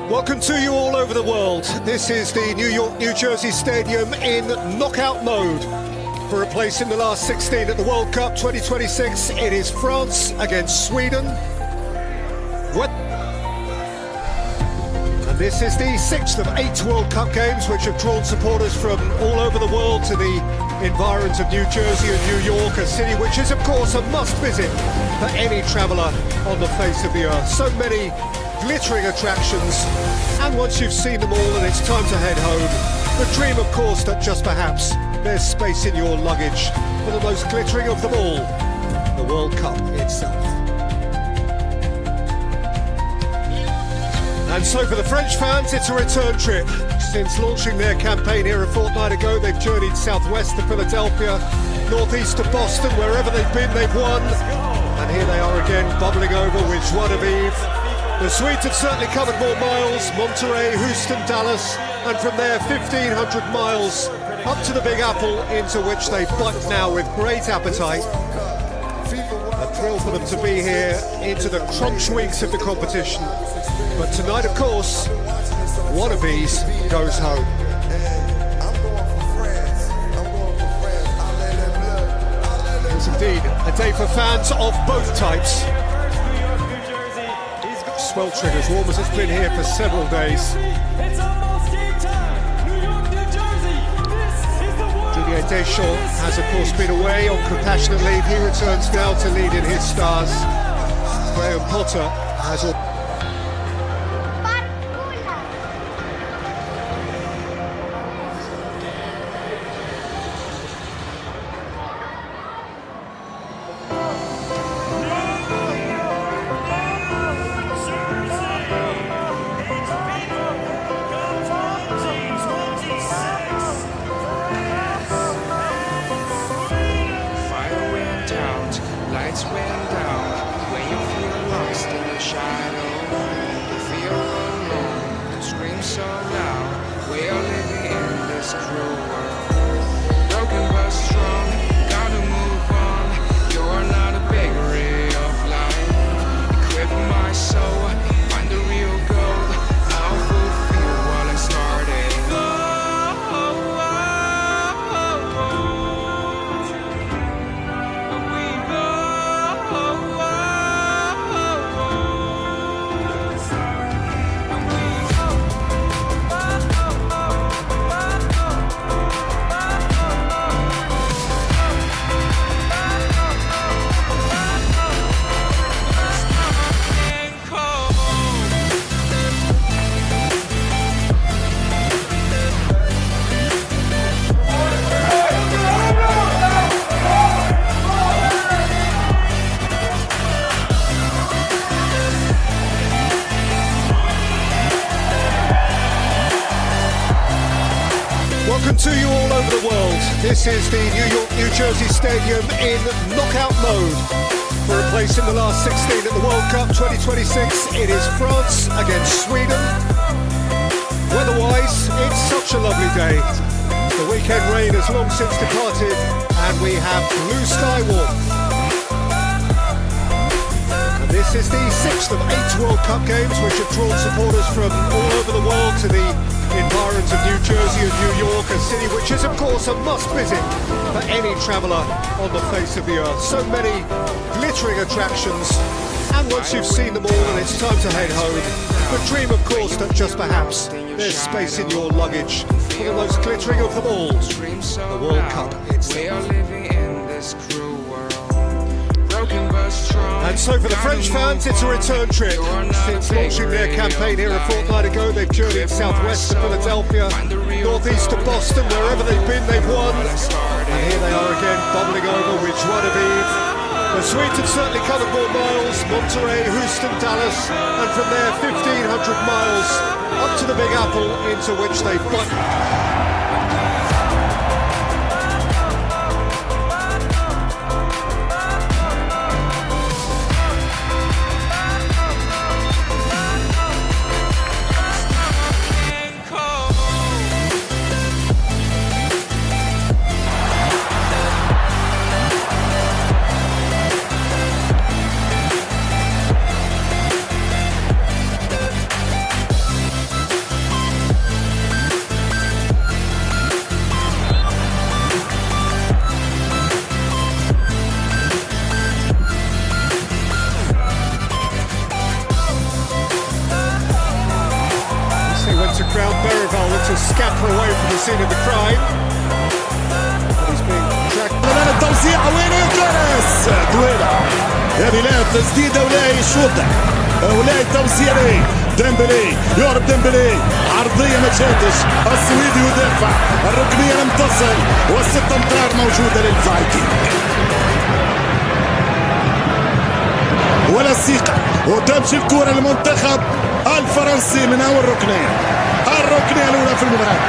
Welcome to you all over the world. This is the New York, New Jersey Stadium in knockout mode for a place in the last 16 at the World Cup 2026. It is France against Sweden. And this is the 6th of 8 World Cup games which have drawn supporters from all over the world to the environs of New Jersey and New York, a city which is of course a must visit for any traveller on the face of the earth. So many glittering attractions, and once you've seen them all and it's time to head home, the dream of course that just perhaps there's space in your luggage for the most glittering of them all, the World Cup itself. And so for the French fans, it's a return trip. Since launching their campaign here a fortnight ago, they've journeyed southwest to Philadelphia, northeast to Boston. Wherever they've been, they've won. And here they are again, bubbling over with joie de vivre. The Swedes have certainly covered more miles, Monterey, Houston, Dallas, and from there 1,500 miles up to the Big Apple, into which they bite now with great appetite. A thrill for them to be here into the crunch weeks of the competition. But tonight, of course, one of these goes home. It's indeed a day for fans of both types. Sweltering as warm as it's been here for several days. It's almost game time. New York, New Jersey. This is the World Cup. Didier Deschamps has of course been away on compassionate leave. He returns now to lead in his stars. Graham Potter has all. Lights went down when you feel lost in the shadow. You feel alone and scream so loud. We are living in this cruel world. Broken but strong, gotta move on. You're not a bakery of life. Equip my soul, find the real gold. I'll fulfill what I started. Welcome to you all over the world. This is the New York, New Jersey Stadium in knockout mode for a place in the last 16 at the World Cup 2026. It is France against Sweden. Weather-wise, it's such a lovely day. The weekend rain has long since departed and we have blue sky warmth. And this is the 6th of 8 World Cup games which have drawn supporters from all over the world to the environs of New Jersey and New York, a city which is of course a must visit for any traveller on the face of the earth. So many glittering attractions, and once you've seen them all and it's time to head home, the dream of course that just perhaps there's space in your luggage for the most glittering of them all, the World Cup itself. And so for the French fans, it's a return trip. Since launching their campaign here a fortnight ago, they've journeyed southwest to Philadelphia, northeast to Boston. Wherever they've been, they've won. And here they are again, bubbling over with joie de vivre. The Swedes have certainly covered more miles, Monterey, Houston, Dallas, and from there 1,500 miles up to the Big Apple, into which they've bite. to ground. Berrival looks to scamper away from the scene of the crime. He's being tracked. الان التوزيع وين يوكريس دويلة هذه لا تسديدة ولا شوطة ولا توزيع ديمبلي يهرب ديمبلي عرضية ما جاتش السويدي يدافع الركنية لم تصل والست امتار موجودة للفايكنج ولا الثقة وتمشي الكرة للمنتخب الفرنسي من اول ركنية الركنية الاولى في المباراة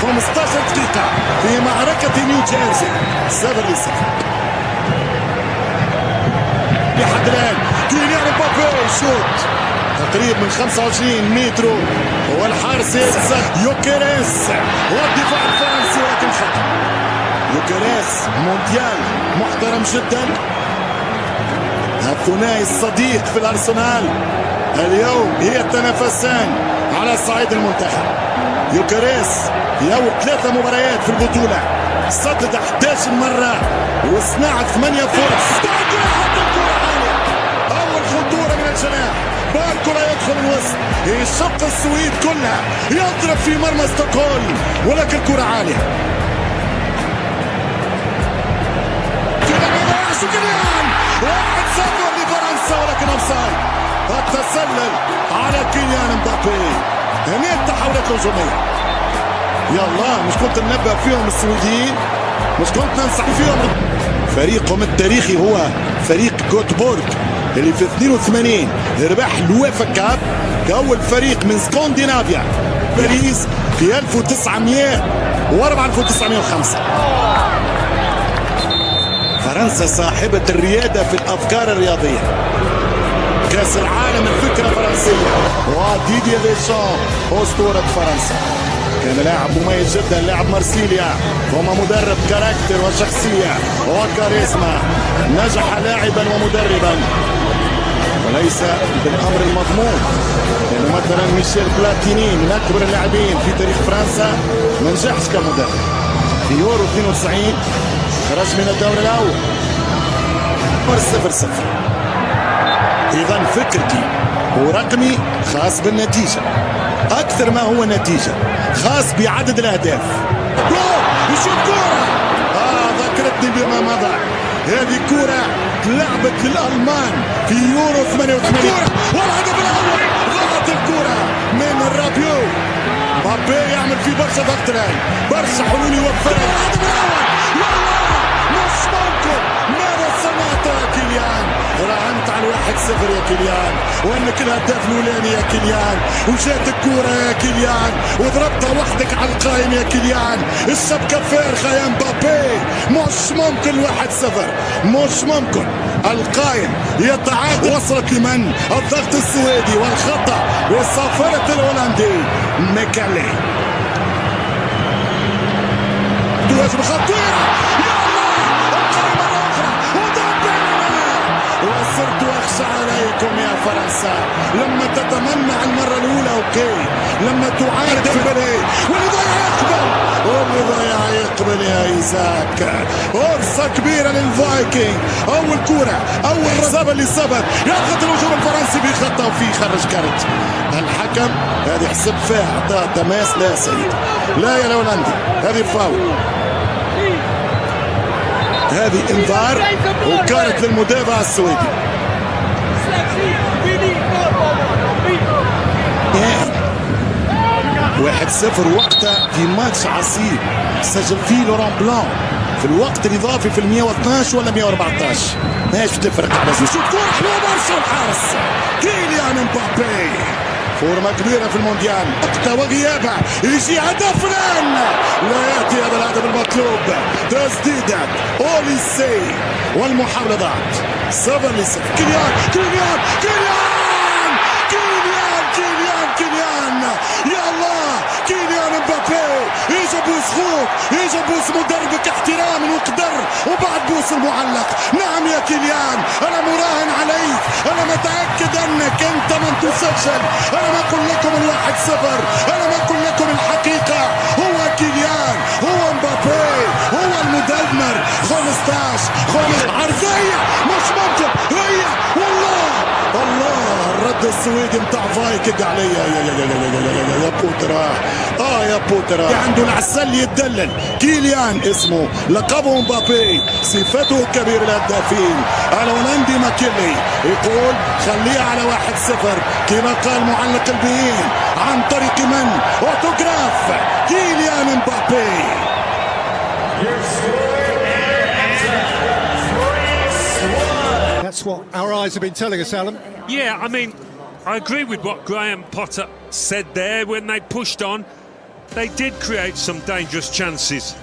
15 دقيقة في معركة نيو جيرسي 0-0 لحد الآن كيليان مبابي شوت تقريبا من 25 متر والحارس يوكريس والدفاع الفرنسي ولكن خطأ يوكريس مونديال محترم جدا الثنائي الصديق في الأرسنال اليوم يتنافسان على صعيد المنتخب يوكريس في أول 3 مباريات في البطولة سدد 11 مرة وصنع 8 فرص أول خطورة من الجناح بالكرة يدخل الوسط يشق السويد كلها يضرب في مرمى ستوكهولم ولكن كرة عالية كيليان 1-0 لفرنسا ولكن اوفسايد التسلل على كيليان مبابي هنا التحولات الهجومية يلا مش كنت ننبه فيهم السويديين مش كنت ننصح فيهم فريقهم التاريخي هو فريق جوتبورغ اللي في 82 ربح الويفا كاب كأول فريق من سكندنافيا باريس في 1904 1905 فرنسا صاحبة الريادة في الأفكار الرياضية كأس العالم الفكرة فرنسية وديدييه ديشام أسطورة فرنسا كان لاعب مميز جدا لاعب مارسيليا هو مدرب كاركتر وشخصية وكاريزما نجح لاعبا ومدربا وليس بالأمر المضمون لأنه مثلا ميشيل بلاتيني من أكبر اللاعبين في تاريخ فرنسا ما نجحش كمدرب في يورو 92 خرج من الدور الأول 0-0 إذا فكرتي ورقمي خاص بالنتيجة أكثر ما هو نتيجة خاص بعدد الأهداف يشوف كرة ذكرتني بما مضى هذه كرة لعبت للألمان في يورو 88 والهدف الأول ضغط الكرة من الرابيو مبابي يعمل في برشا ضغط الآن برشا حلول يوفرها الهدف الأول مش ممكن ماذا صنعت يا كيليان راهنت على 1-0 يا كيليان وانك الهداف الاولاني يا كيليان وجات الكوره يا كيليان وضربتها وحدك على القائم يا كيليان الشبكه فارغه يا مبابي مش ممكن 1-0 مش ممكن القائم يتعادل وصلت لمن الضغط السويدي والخطا وصافره الهولندي ميكالي تواجه خطيره وصرت أخشى عليكم يا فرنسا لما تتمنع المرة الأولى أوكي لما تعارض ديمبلي واللي ضيع يقبل يا إيزاك فرصة كبيرة للفايكنج أول كورة أول رزابة اللي صبت يضغط الهجوم الفرنسي بخطة وفي خرج كارت الحكم هذه حسب فيها أعطاها تماس لا سيد لا يا الهولندي هذه فاول هذه انذار وكانت للمدافع السويدي 1-0 وقتها في ماتش عصيب سجل فيه لوران بلان في الوقت الاضافي في 112 ولا 114 ماهيش تفرق بس شوف كورة حلوة برشا الحارس كيليان مبابي فورمة كبيرة في المونديال وقتها وغيابه يجي هدف الآن لا يأتي هذا الهدف المطلوب تسديدة أوليسي والمحاولة ضاعت 0-0 كيليان كيليان كيليان كيليان كيليان كيليان يا الله كيليان مبابي يجي بوس خوك يجي بوس مدربك احتراما وقدر وبعد بوس المعلق نعم يا كيليان انا مراهن عليك انا متاكد انك انت من تسجل انا ما اقول لكم 1-0 انا ما اقول لكم الحقيقه هو كيليان هو مبابي هو المدمر 15 عرضيه مش ممكن هي والله الله الرد السويدي متاع فايك يكد علي يا بوترا يا بوترا عنده العسل يتدلل. كيليان اسمه، لقبه مبابي، صفته كبير الهدافين. الهولندي ماكيلي يقول خليها على 1-0 كما قال معلق البيين. عن طريق من؟ اوتوغراف كيليان مبابي. That's what our eyes have been telling us, Alan. Yeah, I mean, I agree with what Graham Potter said there. When they pushed on, they did create some dangerous chances.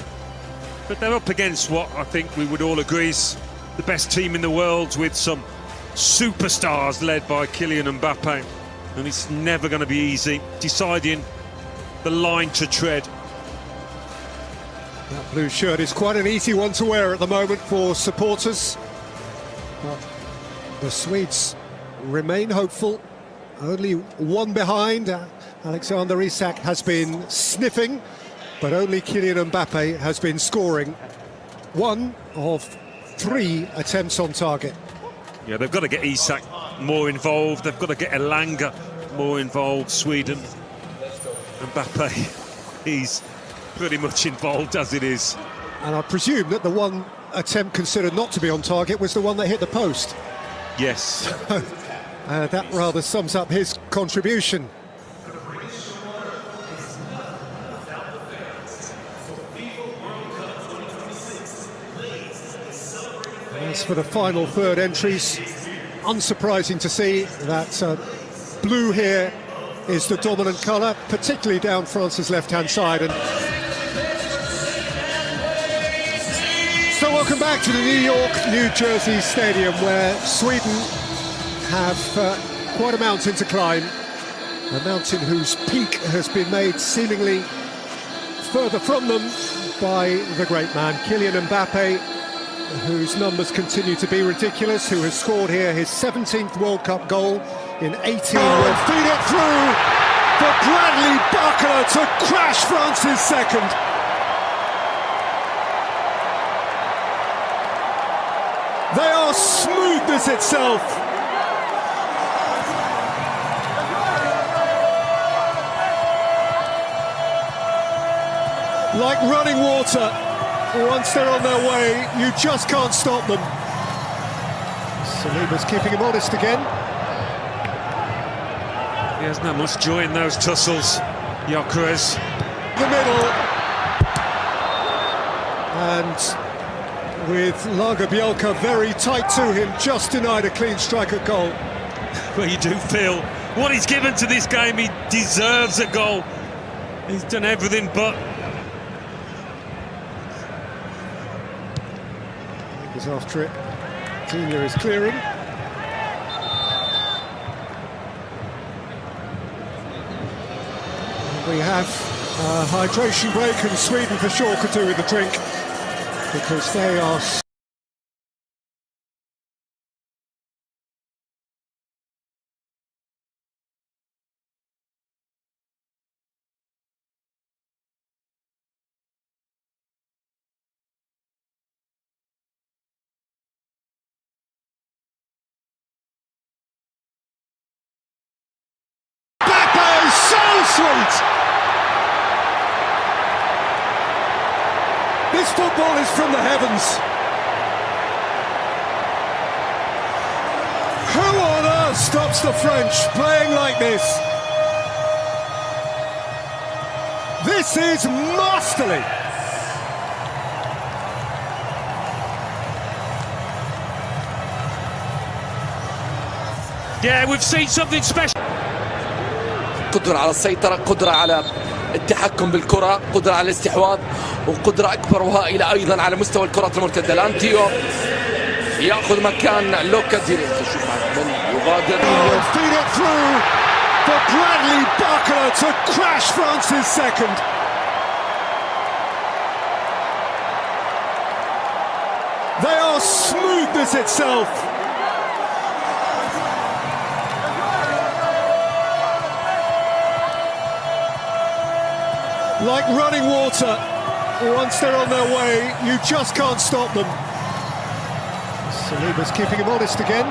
But they're up against what I think we would all agree is the best team in the world, with some superstars led by Kylian Mbappe. And it's never going to be easy deciding the line to tread. That blue shirt is quite an easy one to wear at the moment for supporters. But the Swedes remain hopeful. Only one behind. Alexander Isak has been sniffing, but only Kylian Mbappe has been scoring. 1 of 3 attempts on target. Yeah, they've got to get Isak more involved. They've got to get Elanga more involved. Sweden. Mbappe, he's pretty much involved as it is. And I presume that the one attempt considered not to be on target was the one that hit the post. Yes. That rather sums up his contribution. As for the final third entries, unsurprising to see that blue here is the dominant colour, particularly down France's left-hand side. And so welcome back to the New York, New Jersey Stadium, where Sweden have quite a mountain to climb, a mountain whose peak has been made seemingly further from them by the great man Kylian Mbappe, whose numbers continue to be ridiculous, who has scored here his 17th World Cup goal in 18 years. Feed it through for Bradley Barcola to crash France's second. They are smoothness itself. Like running water, once they're on their way, you just can't stop them. Saliba's keeping him honest again. He hasn't had much joy in those tussles, Gyökeres. The middle. And with Lagerbielke very tight to him, just denied a clean strike at goal. Well, you do feel what he's given to this game, he deserves a goal. He's done everything but. Is after it. Tina is clearing. We have a hydration break, and Sweden for sure could do with a drink, because they are sweet. This football is from the heavens. Who on earth stops the French playing like this? This is masterly. Yeah, we've seen something special. قدرة على السيطرة، قدرة على التحكم بالكرة، قدرة على الاستحواذ، وقدرة أكبر وهائلة أيضا على مستوى الكرات المرتدة. الآن تيو يأخذ مكان لوكا ديري. نشوف من يغادر. Feed it through for Bradley Barcola to crash France's second. They are smoothness itself. Like running water, once they're on their way, you just can't stop them. Saliba's keeping him honest again.